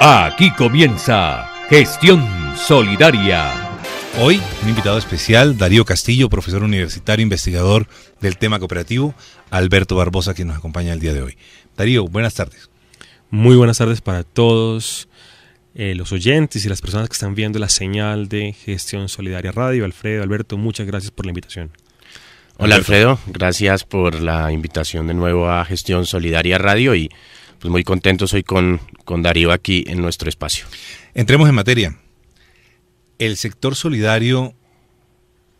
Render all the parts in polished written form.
Aquí comienza Gestión Solidaria. Hoy, un invitado especial, Darío Castillo, profesor universitario, investigador del tema cooperativo, Alberto Barbosa, quien nos acompaña el día de hoy. Darío, buenas tardes. Muy buenas tardes para todos los oyentes y las personas que están viendo la señal de Gestión Solidaria Radio. Alfredo, Alberto, muchas gracias por la invitación. Hola Alfredo, gracias por la invitación de nuevo a Gestión Solidaria Radio y pues muy contento soy con Darío aquí en nuestro espacio. Entremos en materia. El sector solidario,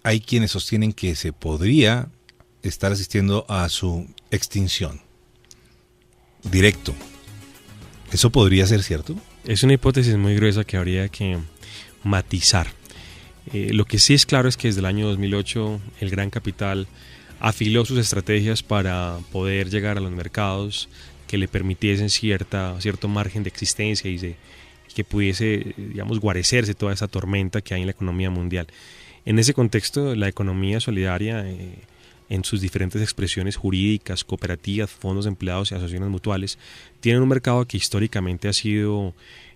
hay quienes sostienen que se podría estar asistiendo a su extinción. Directo. ¿Eso podría ser cierto? Es una hipótesis muy gruesa que habría que matizar. Lo que sí es claro es que desde el año 2008 el gran capital afiló sus estrategias para poder llegar a los mercados que le permitiesen cierto margen de existencia y que pudiese, digamos, guarecerse toda esa tormenta que hay en la economía mundial. En ese contexto, la economía solidaria, en sus diferentes expresiones jurídicas, cooperativas, fondos de empleados y asociaciones mutuales, tienen un mercado que históricamente ha sido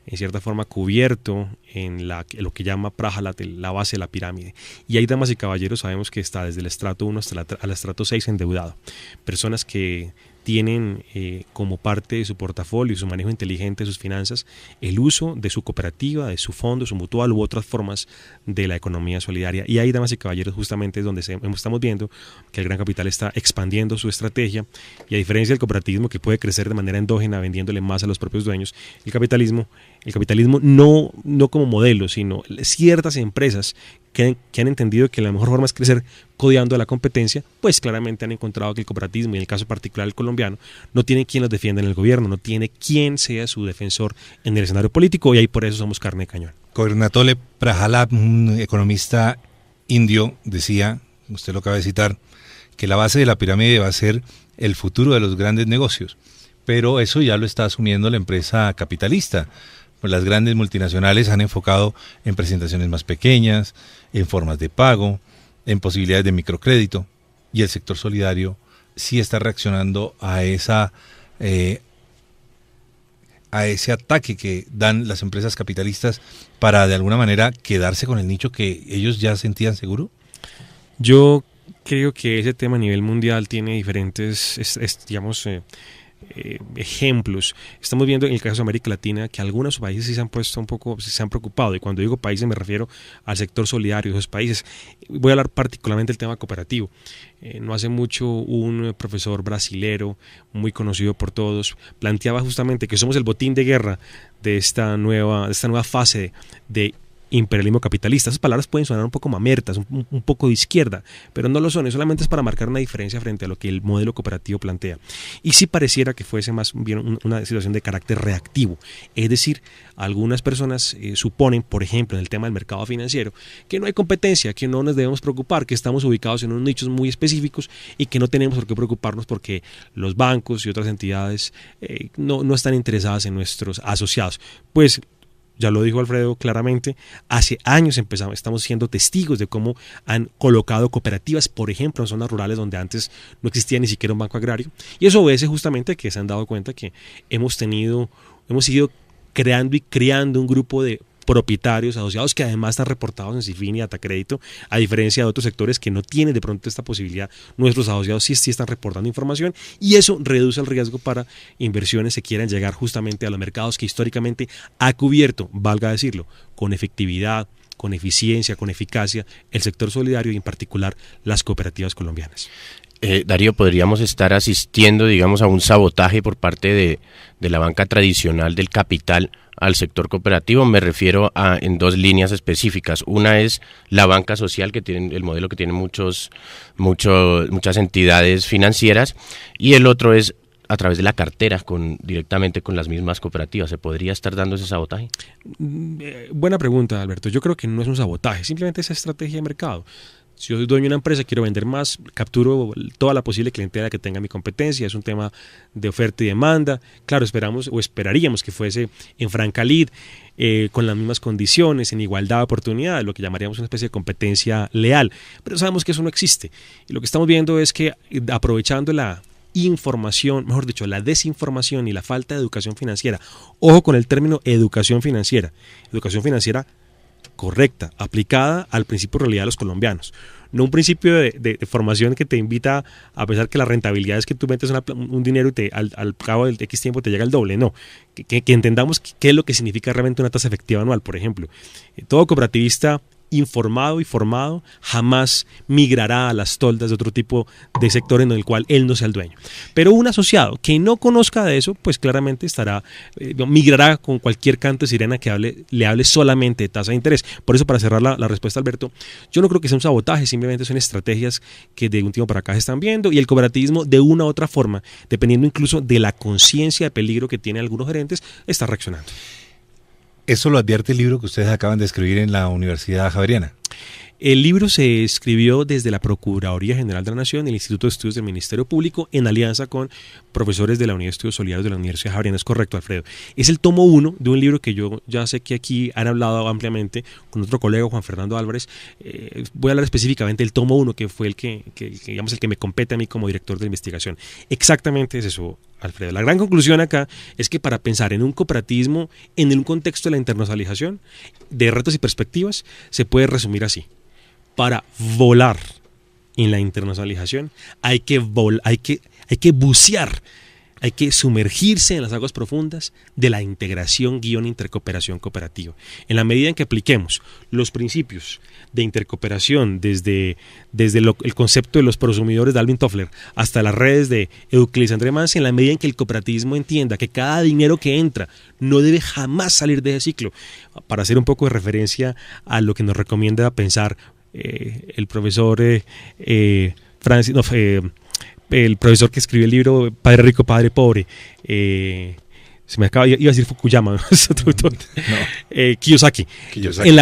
en cierta forma cubierto en lo que llama Prajalat, la base de la pirámide. Y ahí, damas y caballeros, sabemos que está desde el estrato 1 hasta el estrato 6 endeudado. Personas que tienen como parte de su portafolio y su manejo inteligente de sus finanzas el uso de su cooperativa, de su fondo, su mutual u otras formas de la economía solidaria. Y ahí, damas y caballeros, justamente es donde estamos viendo que el gran capital está expandiendo su estrategia y a diferencia del cooperativismo que puede crecer de manera endógena vendiéndole más a los propios dueños, el capitalismo no como modelo, sino ciertas empresas que han entendido que la mejor forma es crecer codeando a la competencia, pues claramente han encontrado que el cooperativismo, y en el caso particular el colombiano, no tiene quien los defienda en el gobierno, no tiene quien sea su defensor en el escenario político, y ahí por eso somos carne de cañón. Gobernatole Prajalat, un economista indio, decía, usted lo acaba de citar, que la base de la pirámide va a ser el futuro de los grandes negocios, pero eso ya lo está asumiendo la empresa capitalista. Pues las grandes multinacionales han enfocado en presentaciones más pequeñas, en formas de pago, en posibilidades de microcrédito, y el sector solidario sí está reaccionando a ese ataque que dan las empresas capitalistas para de alguna manera quedarse con el nicho que ellos ya sentían seguro. Yo creo que ese tema a nivel mundial tiene diferentes, ejemplos. Estamos viendo en el caso de América Latina que algunos países sí se han puesto se han preocupado, y cuando digo países me refiero al sector solidario de esos países. Voy a hablar particularmente del tema cooperativo. No hace mucho un profesor brasilero muy conocido por todos planteaba justamente que somos el botín de guerra de esta nueva fase de imperialismo capitalista. Esas palabras pueden sonar un poco mamertas, un poco de izquierda, pero no lo son, solamente es para marcar una diferencia frente a lo que el modelo cooperativo plantea. Y sí pareciera que fuese más bien una situación de carácter reactivo, es decir, algunas personas suponen, por ejemplo, en el tema del mercado financiero, que no hay competencia, que no nos debemos preocupar, que estamos ubicados en unos nichos muy específicos y que no tenemos por qué preocuparnos porque los bancos y otras entidades no están interesadas en nuestros asociados. Pues ya lo dijo Alfredo claramente, hace años estamos siendo testigos de cómo han colocado cooperativas, por ejemplo, en zonas rurales donde antes no existía ni siquiera un banco agrario, y eso obedece justamente a que se han dado cuenta que hemos ido creando y criando un grupo de propietarios asociados que además están reportados en Cifin y Atacrédito, a diferencia de otros sectores que no tienen de pronto esta posibilidad. Nuestros asociados sí están reportando información y eso reduce el riesgo para inversiones que quieran llegar justamente a los mercados que históricamente ha cubierto, valga decirlo, con efectividad, con eficiencia, con eficacia, el sector solidario y en particular las cooperativas colombianas. Darío, ¿podríamos estar asistiendo, digamos, a un sabotaje por parte de la banca tradicional del capital al sector cooperativo? Me refiero en dos líneas específicas. Una es la banca social, que tiene el modelo que tiene muchas entidades financieras, y el otro es a través de la cartera, directamente con las mismas cooperativas. ¿Se podría estar dando ese sabotaje? Buena pregunta, Alberto. Yo creo que no es un sabotaje, simplemente es estrategia de mercado. Si yo soy dueño de una empresa, quiero vender más, capturo toda la posible clientela que tenga mi competencia, es un tema de oferta y demanda. Claro, esperaríamos que fuese en franca lid, con las mismas condiciones, en igualdad de oportunidades, lo que llamaríamos una especie de competencia leal, pero sabemos que eso no existe. Y lo que estamos viendo es que aprovechando información, mejor dicho, la desinformación y la falta de educación financiera. Ojo con el término educación financiera correcta, aplicada al principio de realidad de los colombianos. No un principio de formación que te invita a pensar que la rentabilidad es que tú metes un dinero y al cabo del X tiempo te llega el doble. No, que entendamos qué es lo que significa realmente una tasa efectiva anual, por ejemplo. Todo cooperativista informado y formado jamás migrará a las toldas de otro tipo de sector en el cual él no sea el dueño. Pero un asociado que no conozca de eso, pues claramente migrará con cualquier canto de sirena que le hable solamente de tasa de interés. Por eso, para cerrar la respuesta, Alberto, yo no creo que sea un sabotaje, simplemente son estrategias que de un tiempo para acá se están viendo, y el cooperativismo, de una u otra forma, dependiendo incluso de la conciencia de peligro que tienen algunos gerentes, está reaccionando. Eso lo advierte el libro que ustedes acaban de escribir en la Universidad Javeriana. El libro se escribió desde la Procuraduría General de la Nación, el Instituto de Estudios del Ministerio Público, en alianza con profesores de la Unidad de Estudios Solidarios de la Universidad Javeriana. Es correcto, Alfredo. Es el tomo 1 de un libro que yo ya sé que aquí han hablado ampliamente con otro colega, Juan Fernando Álvarez. Voy a hablar específicamente del tomo 1, que fue el que me compete a mí como director de investigación. Exactamente es eso, Alfredo. La gran conclusión acá es que para pensar en un cooperativismo en un contexto de la internacionalización, de retos y perspectivas, se puede resumir así. Para volar en la internacionalización hay que bucear, hay que sumergirse en las aguas profundas de la integración-intercooperación cooperativa. En la medida en que apliquemos los principios de intercooperación desde el concepto de los prosumidores de Alvin Toffler hasta las redes de Euclides André Mansi, en la medida en que el cooperativismo entienda que cada dinero que entra no debe jamás salir de ese ciclo, para hacer un poco de referencia a lo que nos recomienda pensar el profesor el profesor que escribió el libro Padre Rico, Padre Pobre, se me acaba, iba a decir Fukuyama, Kiyosaki. En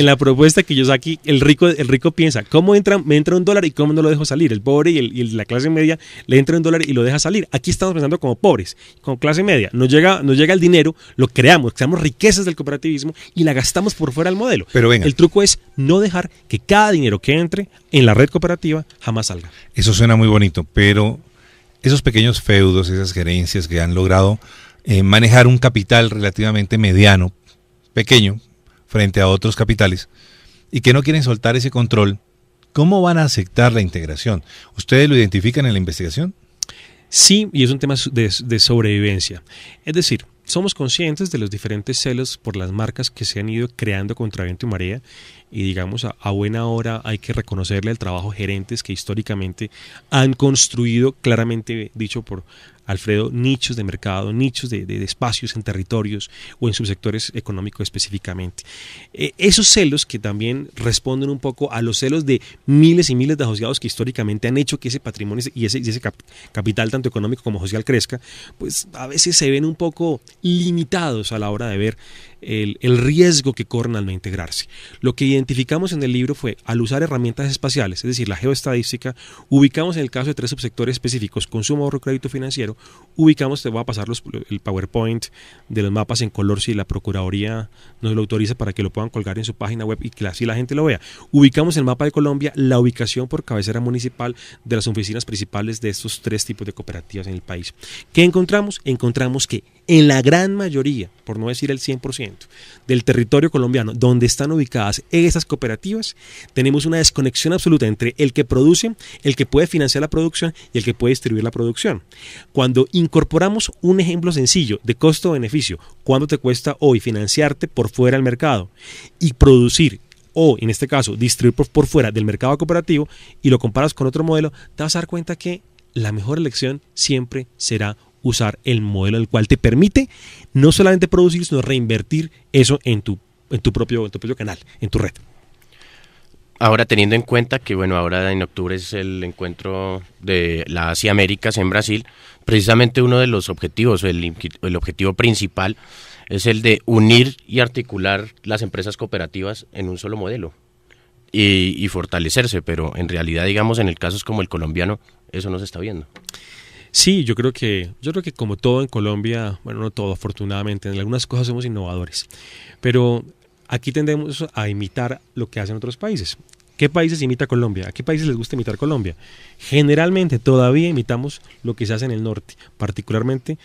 la propuesta de Kiyosaki, el rico piensa, ¿cómo me entra $1 y cómo no lo dejo salir? El pobre y la clase media le entra $1 y lo deja salir. Aquí estamos pensando como pobres, como clase media. Nos llega el dinero, lo creamos riquezas del cooperativismo y la gastamos por fuera del modelo. Pero venga, el truco es no dejar que cada dinero que entre en la red cooperativa jamás salga. Eso suena muy bonito, pero esos pequeños feudos, esas gerencias que han logrado manejar un capital relativamente mediano, pequeño, frente a otros capitales, y que no quieren soltar ese control, ¿cómo van a aceptar la integración? ¿Ustedes lo identifican en la investigación? Sí, y es un tema de sobrevivencia. Es decir, somos conscientes de los diferentes celos por las marcas que se han ido creando contra viento y marea, y digamos a buena hora hay que reconocerle el trabajo gerentes que históricamente han construido, claramente dicho por Alfredo, nichos de mercado, nichos de espacios en territorios o en subsectores económicos específicamente. Esos celos que también responden un poco a los celos de miles y miles de asociados que históricamente han hecho que ese patrimonio y ese capital tanto económico como social crezca, pues a veces se ven un poco limitados a la hora de ver el riesgo que corren al no integrarse. Lo que identificamos en el libro fue, al usar herramientas espaciales, es decir, la geoestadística, ubicamos en el caso de 3 subsectores específicos: consumo, ahorro, crédito financiero. Ubicamos, te voy a pasar el PowerPoint de los mapas en color si la Procuraduría nos lo autoriza para que lo puedan colgar en su página web y que así la gente lo vea. Ubicamos el mapa de Colombia, la ubicación por cabecera municipal de las oficinas principales de estos 3 tipos de cooperativas en el país. ¿Qué encontramos? Encontramos que en la gran mayoría, por no decir el 100%, del territorio colombiano donde están ubicadas esas cooperativas, tenemos una desconexión absoluta entre el que produce, el que puede financiar la producción y el que puede distribuir la producción. Cuando incorporamos un ejemplo sencillo de costo-beneficio, ¿cuánto te cuesta hoy financiarte por fuera del mercado y producir, o en este caso distribuir por fuera del mercado cooperativo, y lo comparas con otro modelo, te vas a dar cuenta que la mejor elección siempre será usar el modelo el cual te permite no solamente producir, sino reinvertir eso en tu propio canal, en tu red. Ahora, teniendo en cuenta que ahora en octubre es el encuentro de la Asia Américas en Brasil, precisamente uno de los objetivos, el objetivo principal, es el de unir y articular las empresas cooperativas en un solo modelo y fortalecerse, pero en realidad, digamos, en el caso como el colombiano, eso no se está viendo. Sí, yo creo que como todo en Colombia, no todo, afortunadamente, en algunas cosas somos innovadores, pero aquí tendemos a imitar lo que hacen otros países. ¿Qué países imita Colombia? ¿A qué países les gusta imitar Colombia? Generalmente todavía imitamos lo que se hace en el norte, particularmente,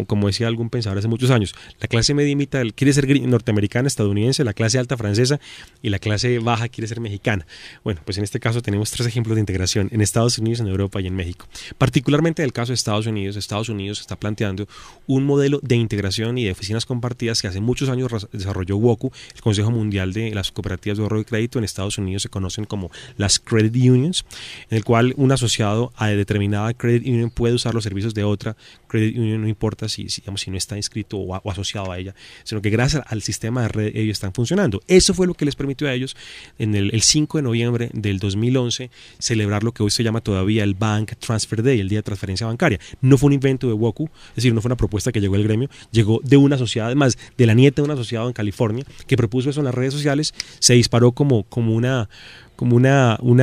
como decía algún pensador hace muchos años, la clase media quiere ser norteamericana, estadounidense, la clase alta francesa y la clase baja quiere ser mexicana. Bueno, pues en este caso tenemos 3 ejemplos de integración en Estados Unidos, en Europa y en México. Particularmente en el caso de Estados Unidos está planteando un modelo de integración y de oficinas compartidas que hace muchos años desarrolló WOCU, el Consejo Mundial de las Cooperativas de Ahorro y Crédito. En Estados Unidos se conocen como las Credit Unions, en el cual un asociado a determinada Credit Union puede usar los servicios de otra Credit Union, no importa si no está inscrito o asociado a ella, sino que gracias al sistema de red ellos están funcionando. Eso fue lo que les permitió a ellos en el 5 de noviembre del 2011 celebrar lo que hoy se llama todavía el Bank Transfer Day, el día de transferencia bancaria. No fue un invento de WOCU, es decir, no fue una propuesta que llegó del gremio, llegó de una asociada, además de la nieta de un asociado en California que propuso eso en las redes sociales, se disparó como una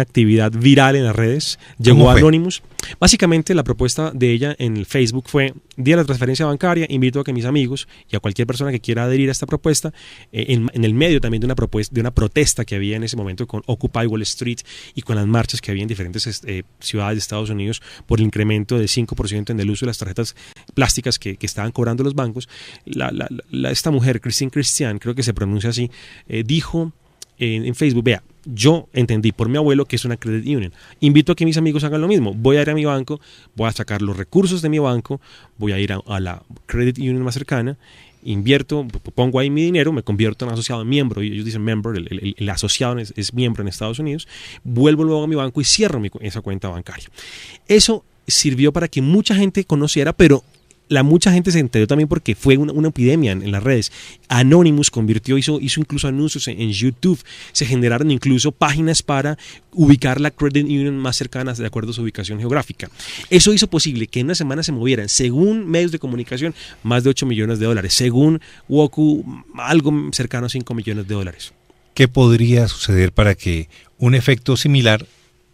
actividad viral en las redes, llegó a Anonymous. Básicamente la propuesta de ella en el Facebook fue: día de la transferencia bancaria, invito a que mis amigos y a cualquier persona que quiera adherir a esta propuesta, en el medio también de una protesta que había en ese momento con Occupy Wall Street y con las marchas que había en diferentes ciudades de Estados Unidos por el incremento de 5% en el uso de las tarjetas plásticas que estaban cobrando los bancos, esta mujer, Christine Christian, creo que se pronuncia así, dijo en Facebook: vea, yo entendí por mi abuelo que es una credit union, invito a que mis amigos hagan lo mismo, voy a ir a mi banco, voy a sacar los recursos de mi banco, voy a ir a la credit union más cercana, invierto, pongo ahí mi dinero, me convierto en asociado, en miembro, y ellos dicen member, el asociado es miembro en Estados Unidos, vuelvo luego a mi banco y cierro esa cuenta bancaria. Eso sirvió para que mucha gente conociera, pero mucha gente se enteró también porque fue una epidemia en las redes. Anonymous hizo incluso anuncios en YouTube, se generaron incluso páginas para ubicar la credit union más cercana de acuerdo a su ubicación geográfica. Eso hizo posible que en una semana se movieran, según medios de comunicación, más de $8 millones, según WOCU, algo cercano a $5 millones. ¿Qué podría suceder para que un efecto similar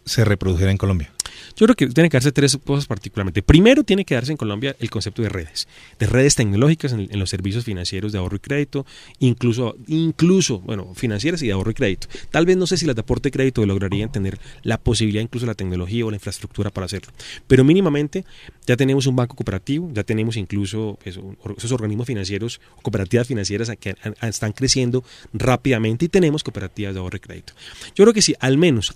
se reprodujera en Colombia? Yo creo que tiene que darse 3 cosas particularmente. Primero, tiene que darse en Colombia el concepto de redes tecnológicas en los servicios financieros de ahorro y crédito, incluso financieras y de ahorro y crédito. Tal vez no sé si las de aporte y crédito lograrían tener la posibilidad, incluso la tecnología o la infraestructura para hacerlo. Pero mínimamente ya tenemos un banco cooperativo, ya tenemos incluso esos organismos financieros, cooperativas financieras que están creciendo rápidamente, y tenemos cooperativas de ahorro y crédito. Yo creo que si al menos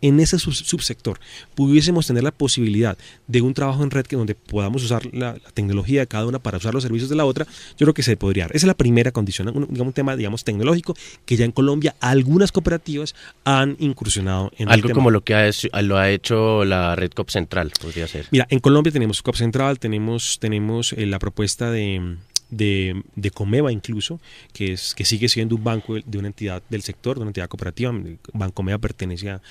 en ese subsector pudiésemos tener la posibilidad de un trabajo en red donde podamos usar la tecnología de cada una para usar los servicios de la otra, yo creo que se podría dar. Esa es la primera condición, un tema, tecnológico, que ya en Colombia algunas cooperativas han incursionado en algo como lo ha hecho la red COP Central, podría ser. Mira, en Colombia tenemos COP Central, tenemos la propuesta de Comeva incluso, que sigue siendo un banco de una entidad del sector, de una entidad cooperativa. Bancomeva pertenece a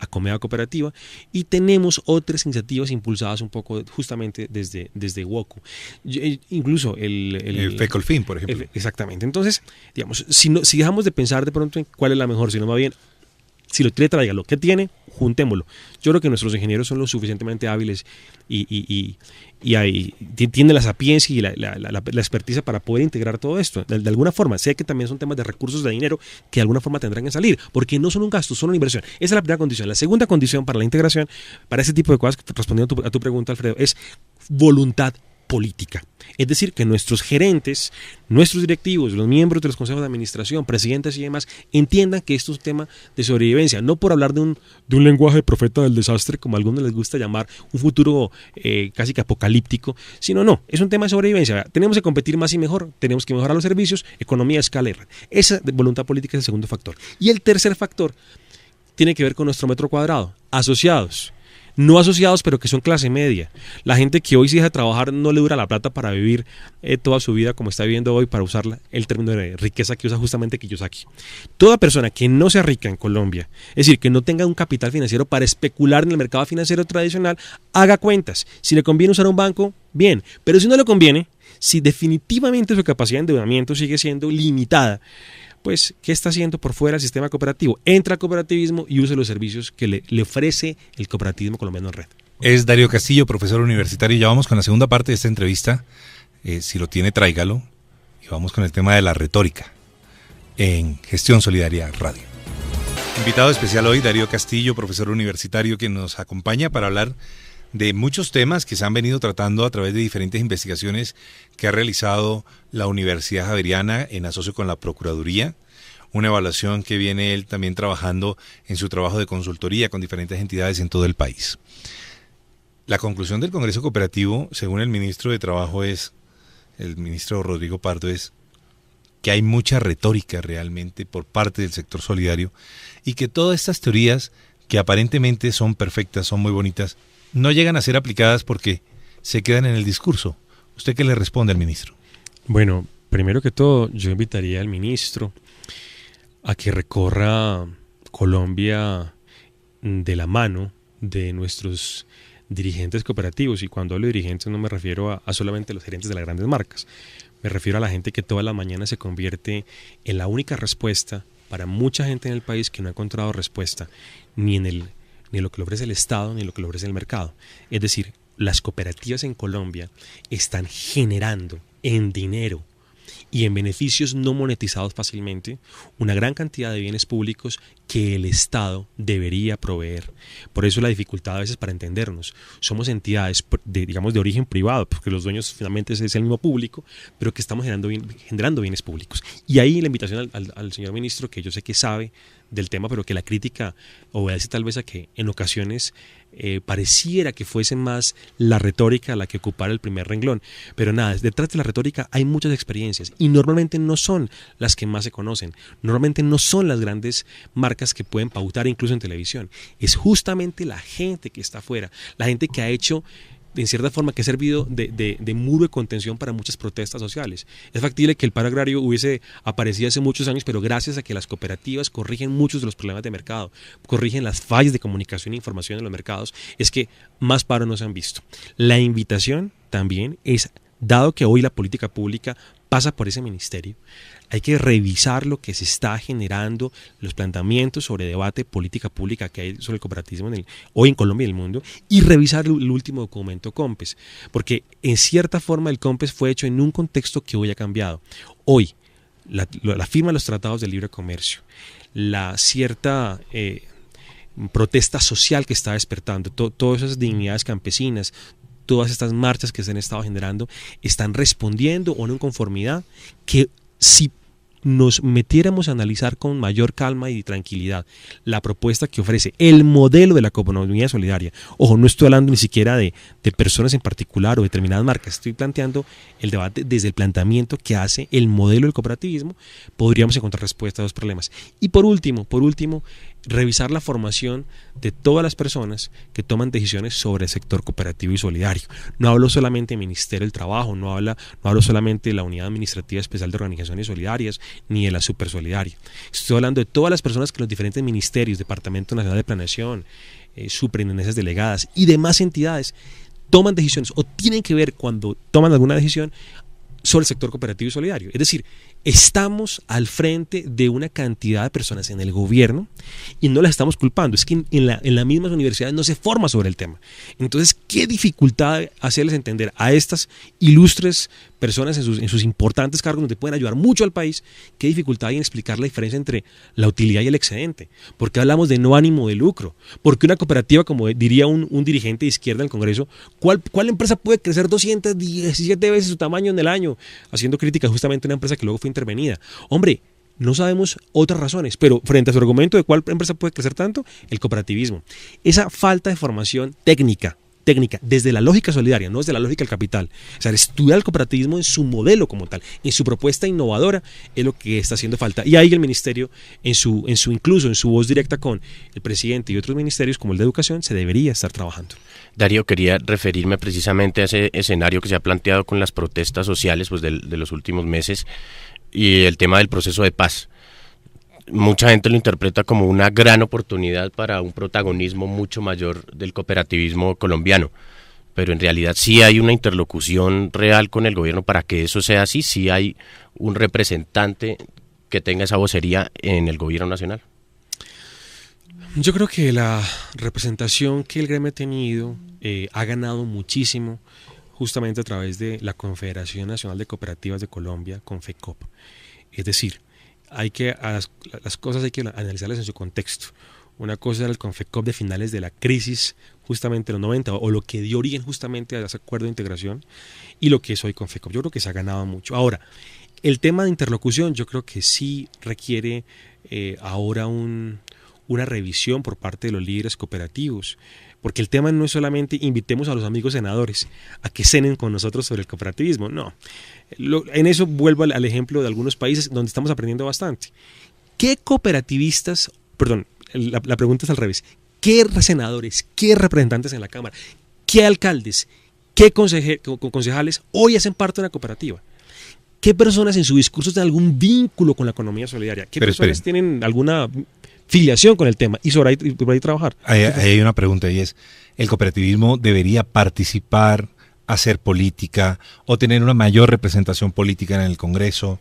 Comeva Cooperativa, y tenemos otras iniciativas impulsadas un poco justamente desde WOCU. Incluso el FECOLFIN, por ejemplo. Exactamente. Entonces, si dejamos de pensar de pronto en cuál es la mejor, si no va bien, si lo tiene, tráigalo. ¿Qué tiene? Juntémoslo. Yo creo que nuestros ingenieros son lo suficientemente hábiles y tienen la sapiencia y la experticia para poder integrar todo esto. De alguna forma, sé que también son temas de recursos de dinero que de alguna forma tendrán que salir, porque no son un gasto, son una inversión. Esa es la primera condición. La segunda condición para la integración, para ese tipo de cosas, respondiendo a tu pregunta, Alfredo, es voluntad política. Es decir, que nuestros gerentes, nuestros directivos, los miembros de los consejos de administración, presidentes y demás, entiendan que esto es un tema de sobrevivencia, no por hablar de un lenguaje de profeta del desastre, como a algunos les gusta llamar, un futuro casi que apocalíptico, sino es un tema de sobrevivencia. Tenemos que competir más y mejor, tenemos que mejorar los servicios, economía, escala y red. Esa voluntad política es el segundo factor. Y el tercer factor tiene que ver con nuestro metro cuadrado, asociados. No asociados, pero que son clase media. La gente que hoy sí deja de trabajar no le dura la plata para vivir toda su vida como está viviendo hoy, para usar el término de riqueza que usa justamente Kiyosaki. Toda persona que no sea rica en Colombia, es decir, que no tenga un capital financiero para especular en el mercado financiero tradicional, haga cuentas. Si le conviene usar un banco, bien. Pero si no le conviene, si definitivamente su capacidad de endeudamiento sigue siendo limitada, pues, ¿qué está haciendo por fuera del sistema cooperativo? Entra al cooperativismo y use los servicios que le ofrece el cooperativismo colombiano en red. Es Darío Castillo, profesor universitario. Ya vamos con la segunda parte de esta entrevista. Si lo tiene, tráigalo. Y vamos con el tema de la retórica en Gestión Solidaria Radio. Invitado especial hoy, Darío Castillo, profesor universitario que nos acompaña para hablar de muchos temas que se han venido tratando a través de diferentes investigaciones que ha realizado la Universidad Javeriana en asocio con la Procuraduría, una evaluación que viene él también trabajando en su trabajo de consultoría con diferentes entidades en todo el país. La conclusión del Congreso Cooperativo, según el ministro de Trabajo, el ministro Rodrigo Pardo, es que hay mucha retórica realmente por parte del sector solidario y que todas estas teorías que aparentemente son perfectas, son muy bonitas, no llegan a ser aplicadas porque se quedan en el discurso. ¿Usted qué le responde al ministro? Bueno, primero que todo, yo invitaría al ministro a que recorra Colombia de la mano de nuestros dirigentes cooperativos, y cuando hablo de dirigentes no me refiero a solamente los gerentes de las grandes marcas, me refiero a la gente que todas las mañanas se convierte en la única respuesta para mucha gente en el país que no ha encontrado respuesta ni en lo que le ofrece el Estado ni en lo que le ofrece el mercado. Es decir, las cooperativas en Colombia están generando en dinero y en beneficios no monetizados fácilmente una gran cantidad de bienes públicos que el Estado debería proveer. Por eso la dificultad a veces para entendernos. Somos entidades de origen privado, porque los dueños finalmente es el mismo público, pero que estamos generando bienes públicos. Y ahí la invitación al señor ministro, que yo sé que sabe del tema, pero que la crítica obedece tal vez a que en ocasiones pareciera que fuese más la retórica la que ocupara el primer renglón. Pero nada, detrás de la retórica hay muchas experiencias y normalmente no son las que más se conocen, normalmente no son las grandes marcas que pueden pautar incluso en televisión. Es justamente la gente que está afuera, la gente que ha hecho, en cierta forma, que ha servido de muro de contención para muchas protestas sociales. Es factible que el paro agrario hubiese aparecido hace muchos años, pero gracias a que las cooperativas corrigen muchos de los problemas de mercado, corrigen las fallas de comunicación e información en los mercados, es que más paros no se han visto. La invitación también es, dado que hoy la política pública pasa por ese ministerio, hay que revisar lo que se está generando, los planteamientos sobre debate, política pública que hay sobre el cooperativismo hoy en Colombia y en el mundo, y revisar el último documento COMPES, porque en cierta forma el COMPES fue hecho en un contexto que hoy ha cambiado. Hoy, la firma de los tratados de libre comercio, la cierta protesta social que está despertando, todas esas dignidades campesinas, todas estas marchas que se han estado generando, están respondiendo a una inconformidad que, si nos metiéramos a analizar con mayor calma y tranquilidad la propuesta que ofrece el modelo de la economía solidaria, ojo, no estoy hablando ni siquiera de personas en particular o determinadas marcas, estoy planteando el debate desde el planteamiento que hace el modelo del cooperativismo, podríamos encontrar respuesta a los problemas. Y por último, revisar la formación de todas las personas que toman decisiones sobre el sector cooperativo y solidario. No hablo solamente del Ministerio del Trabajo, no hablo solamente de la Unidad Administrativa Especial de Organizaciones Solidarias, ni de la Supersolidaria. Estoy hablando de todas las personas que los diferentes ministerios, Departamento Nacional de Planeación, superintendencias delegadas y demás entidades toman decisiones o tienen que ver cuando toman alguna decisión sobre el sector cooperativo y solidario. Es decir, estamos al frente de una cantidad de personas en el gobierno y no las estamos culpando. Es que en las mismas universidades no se forma sobre el tema. Entonces, ¿qué dificultad hacerles entender a estas ilustres personas en sus importantes cargos donde pueden ayudar mucho al país? ¿Qué dificultad hay en explicar la diferencia entre la utilidad y el excedente? ¿Por qué hablamos de no ánimo de lucro? Porque una cooperativa, como diría un dirigente de izquierda del Congreso, ¿cuál empresa puede crecer 217 veces su tamaño en el año? Haciendo crítica justamente a una empresa que luego fue intervenida. Hombre, no sabemos otras razones, pero frente a su argumento de cuál empresa puede crecer tanto, el cooperativismo. Esa falta de formación técnica, desde la lógica solidaria, no desde la lógica del capital. O sea, estudiar el cooperativismo en su modelo como tal, en su propuesta innovadora, es lo que está haciendo falta. Y ahí el ministerio, incluso en su voz directa con el presidente y otros ministerios como el de Educación, se debería estar trabajando. Darío, quería referirme precisamente a ese escenario que se ha planteado con las protestas sociales de los últimos meses y el tema del proceso de paz. Mucha gente lo interpreta como una gran oportunidad para un protagonismo mucho mayor del cooperativismo colombiano, pero en realidad sí hay una interlocución real con el gobierno para que eso sea así, sí hay un representante que tenga esa vocería en el gobierno nacional. Yo creo que la representación que el gremio ha tenido ha ganado muchísimo justamente a través de la Confederación Nacional de Cooperativas de Colombia, Confecop. Es decir, las cosas hay que analizarlas en su contexto. Una cosa era el Confecop de finales de la crisis, justamente en los 90, o lo que dio origen justamente a ese acuerdo de integración, y lo que es hoy Confecop. Yo creo que se ha ganado mucho. Ahora, el tema de interlocución yo creo que sí requiere ahora una revisión por parte de los líderes cooperativos, porque el tema no es solamente invitemos a los amigos senadores a que cenen con nosotros sobre el cooperativismo, no. En eso vuelvo al ejemplo de algunos países donde estamos aprendiendo bastante. ¿Qué cooperativistas, perdón, la pregunta es al revés, qué senadores, qué representantes en la Cámara, qué alcaldes, qué concejales hoy hacen parte de una cooperativa? ¿Qué personas en su discurso tienen algún vínculo con la economía solidaria? ¿Qué personas tienen alguna filiación con el tema y por ahí trabajar? Ahí hay una pregunta y es, ¿el cooperativismo debería participar, hacer política o tener una mayor representación política en el Congreso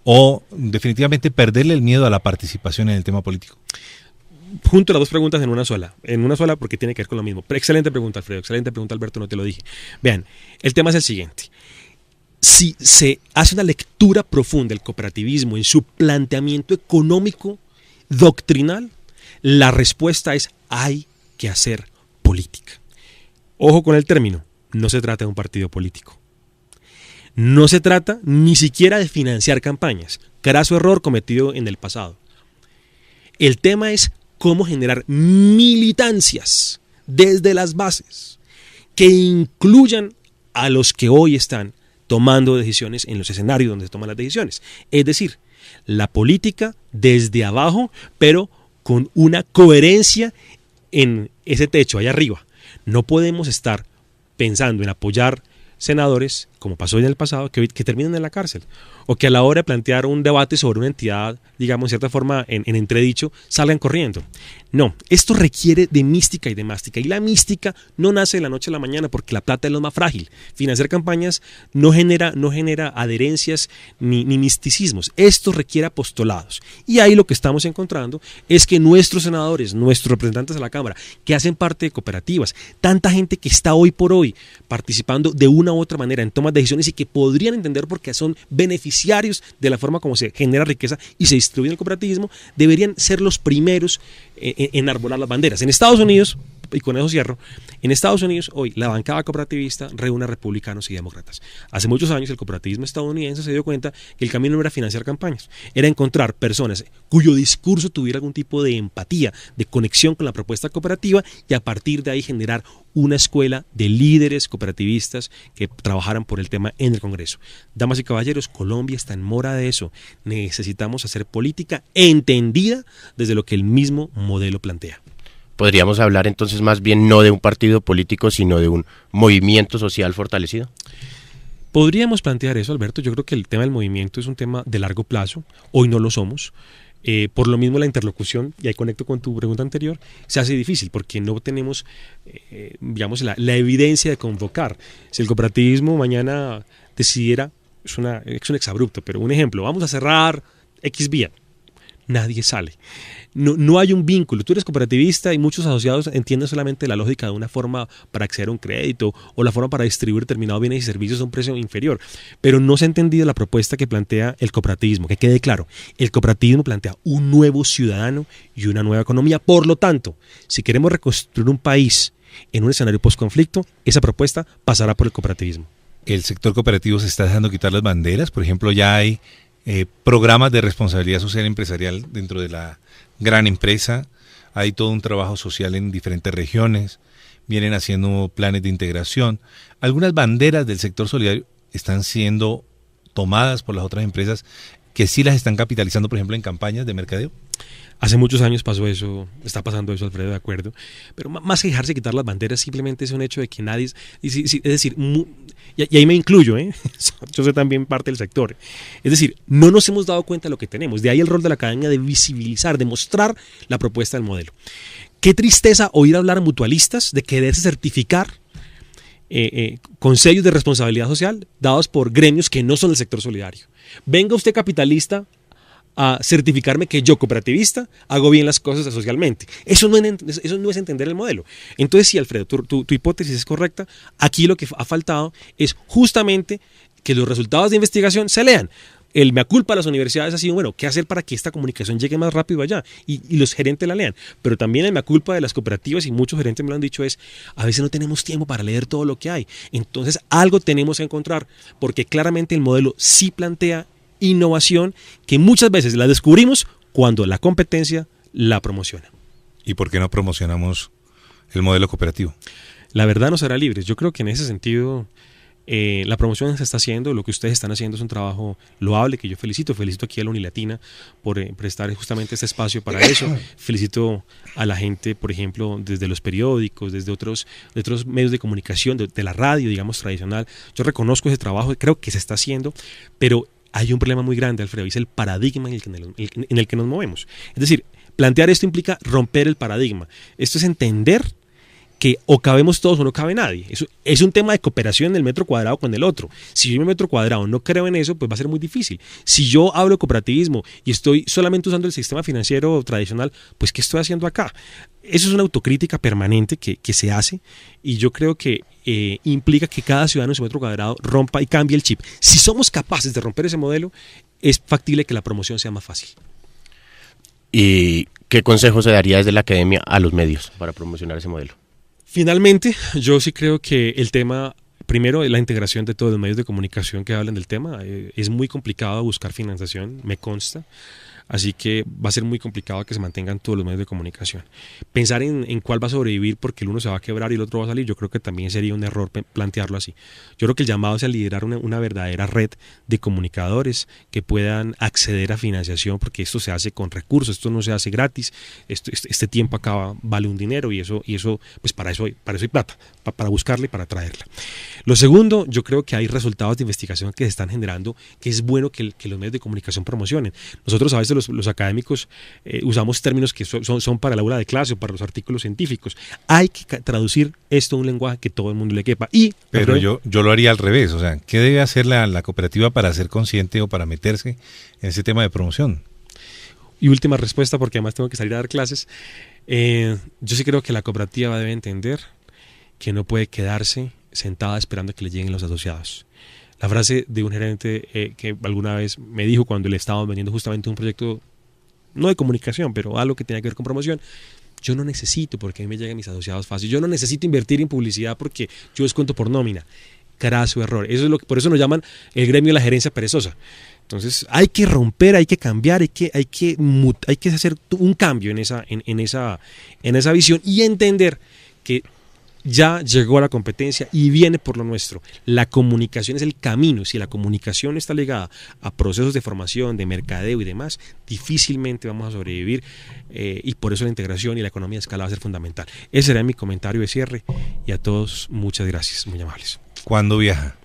o definitivamente perderle el miedo a la participación en el tema político? Junto las dos preguntas en una sola porque tiene que ver con lo mismo. Pero excelente pregunta, Alfredo, excelente pregunta, Alberto, no te lo dije. Vean, el tema es el siguiente. Si se hace una lectura profunda del cooperativismo en su planteamiento económico doctrinal, la respuesta es hay que hacer política. Ojo con el término, no se trata de un partido político. No se trata ni siquiera de financiar campañas, craso error cometido en el pasado. El tema es cómo generar militancias desde las bases que incluyan a los que hoy están tomando decisiones en los escenarios donde se toman las decisiones. Es decir, la política desde abajo, pero con una coherencia en ese techo allá arriba. No podemos estar pensando en apoyar senadores, como pasó en el pasado, que terminan en la cárcel, o que a la hora de plantear un debate sobre una entidad, digamos, en cierta forma, en entredicho, salgan corriendo. No, esto requiere de mística y de mástica, y la mística no nace de la noche a la mañana porque la plata es lo más frágil. Financiar campañas no genera adherencias ni misticismos. Esto requiere apostolados, y ahí lo que estamos encontrando es que nuestros senadores, nuestros representantes de la Cámara, que hacen parte de cooperativas, tanta gente que está hoy por hoy participando de una u otra manera en tomas de decisiones y que podrían entender porque son beneficiarios de la forma como se genera riqueza y se distribuye el cooperativismo, deberían ser los primeros en enarbolar las banderas. En Estados Unidos, y con eso cierro, en Estados Unidos hoy la bancada cooperativista reúne a republicanos y demócratas. Hace muchos años el cooperativismo estadounidense se dio cuenta que el camino no era financiar campañas, era encontrar personas cuyo discurso tuviera algún tipo de empatía, de conexión con la propuesta cooperativa y a partir de ahí generar una escuela de líderes cooperativistas que trabajaran por el tema en el Congreso. Damas y caballeros, Colombia está en mora de eso. Necesitamos hacer política entendida desde lo que el mismo modelo plantea. ¿Podríamos hablar entonces más bien no de un partido político, sino de un movimiento social fortalecido? Podríamos plantear eso, Alberto. Yo creo que el tema del movimiento es un tema de largo plazo. Hoy no lo somos. Por lo mismo la interlocución, y ahí conecto con tu pregunta anterior, se hace difícil porque no tenemos digamos, la evidencia de convocar. Si el cooperativismo mañana decidiera, es un exabrupto, pero un ejemplo, vamos a cerrar X vía. Nadie sale. No hay un vínculo. Tú eres cooperativista y muchos asociados entienden solamente la lógica de una forma para acceder a un crédito o la forma para distribuir determinados bienes y servicios a un precio inferior. Pero no se ha entendido la propuesta que plantea el cooperativismo. Que quede claro, el cooperativismo plantea un nuevo ciudadano y una nueva economía. Por lo tanto, si queremos reconstruir un país en un escenario post-conflicto, esa propuesta pasará por el cooperativismo. El sector cooperativo se está dejando quitar las banderas. Por ejemplo, ya hay programas de responsabilidad social empresarial dentro de la gran empresa, hay todo un trabajo social en diferentes regiones, vienen haciendo planes de integración. Algunas banderas del sector solidario están siendo tomadas por las otras empresas que sí las están capitalizando, por ejemplo, en campañas de mercadeo. Hace muchos años pasó eso, está pasando eso, Alfredo, de acuerdo, pero más que dejarse quitar las banderas, simplemente es un hecho de que nadie, es decir, y ahí me incluyo, yo soy también parte del sector, es decir, no nos hemos dado cuenta de lo que tenemos, de ahí el rol de la academia de visibilizar, de mostrar la propuesta del modelo. Qué tristeza oír hablar a mutualistas de quererse certificar con sellos de responsabilidad social dados por gremios que no son del sector solidario. Venga usted capitalista a certificarme que yo, cooperativista, hago bien las cosas socialmente. Eso no es entender el modelo. Entonces, sí, Alfredo, tu hipótesis es correcta. Aquí lo que ha faltado es justamente que los resultados de investigación se lean. El mea culpa de las universidades ha sido, bueno, ¿qué hacer para que esta comunicación llegue más rápido allá? Y los gerentes la lean. Pero también el mea culpa de las cooperativas, y muchos gerentes me lo han dicho, es, a veces no tenemos tiempo para leer todo lo que hay. Entonces algo tenemos que encontrar, porque claramente el modelo sí plantea innovación que muchas veces la descubrimos cuando la competencia la promociona. ¿Y por qué no promocionamos el modelo cooperativo? La verdad nos hará libres. Yo creo que en ese sentido la promoción se está haciendo, lo que ustedes están haciendo es un trabajo loable que yo felicito aquí a la Unilatina por prestar justamente este espacio para eso. Felicito a la gente, por ejemplo, desde los periódicos, desde otros medios de comunicación, de la radio, digamos, tradicional. Yo reconozco ese trabajo, creo que se está haciendo, pero hay un problema muy grande, Alfredo, y es el paradigma en el que nos movemos. Es decir, plantear esto implica romper el paradigma. Esto es entender que o cabemos todos o no cabe nadie. Eso es un tema de cooperación del metro cuadrado con el otro. Si yo en el metro cuadrado no creo en eso, pues va a ser muy difícil. Si yo hablo de cooperativismo y estoy solamente usando el sistema financiero tradicional, pues ¿qué estoy haciendo acá? Eso es una autocrítica permanente que se hace, y yo creo que implica que cada ciudadano en su metro cuadrado rompa y cambie el chip. Si somos capaces de romper ese modelo, es factible que la promoción sea más fácil. ¿Y qué consejo se daría desde la academia a los medios para promocionar ese modelo? Finalmente, yo sí creo que el tema, primero, la integración de todos los medios de comunicación que hablan del tema. Es muy complicado buscar financiación, me consta. Así que va a ser muy complicado que se mantengan todos los medios de comunicación. Pensar en cuál va a sobrevivir porque el uno se va a quebrar y el otro va a salir, yo creo que también sería un error plantearlo así. Yo creo que el llamado es a liderar una verdadera red de comunicadores que puedan acceder a financiación, porque esto se hace con recursos, esto no se hace gratis, este tiempo acá vale un dinero, y eso pues para eso hay plata, para buscarla y para traerla. Lo segundo, yo creo que hay resultados de investigación que se están generando, que es bueno que los medios de comunicación promocionen. Nosotros a veces los académicos usamos términos que son para el aula de clase o para los artículos científicos. Hay que traducir esto a un lenguaje que todo el mundo le quepa. Pero yo lo haría al revés. O sea, ¿qué debe hacer la cooperativa para ser consciente o para meterse en ese tema de promoción? Y última respuesta, porque además tengo que salir a dar clases. Yo sí creo que la cooperativa debe entender que no puede quedarse sentada esperando a que le lleguen los asociados. La frase de un gerente que alguna vez me dijo cuando le estábamos vendiendo justamente un proyecto, no de comunicación, pero algo que tenía que ver con promoción: yo no necesito porque a mí me llegan mis asociados fácil, yo no necesito invertir en publicidad porque yo descuento por nómina. Carazo error. Por eso nos llaman el gremio de la gerencia perezosa. Entonces hay que romper, hay que cambiar, hay que hacer un cambio en esa visión y entender que ya llegó la competencia y viene por lo nuestro. La comunicación es el camino. Si la comunicación está ligada a procesos de formación, de mercadeo y demás, difícilmente vamos a sobrevivir, y por eso la integración y la economía de escala va a ser fundamental. Ese será mi comentario de cierre, y a todos muchas gracias, muy amables. ¿Cuándo viaja?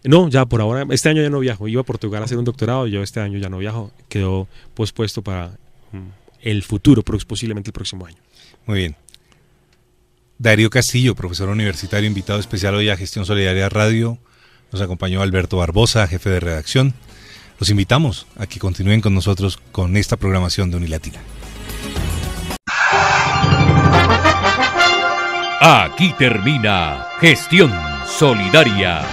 No, ya por ahora, este año ya no viajo. Iba a Portugal a hacer un doctorado, yo este año ya no viajo, quedó pospuesto para el futuro, posiblemente el próximo año. Muy bien. Darío Castillo, profesor universitario, invitado especial hoy a Gestión Solidaria Radio. Nos acompañó Alberto Barbosa, jefe de redacción. Los invitamos a que continúen con nosotros con esta programación de Unilatina. Aquí termina Gestión Solidaria.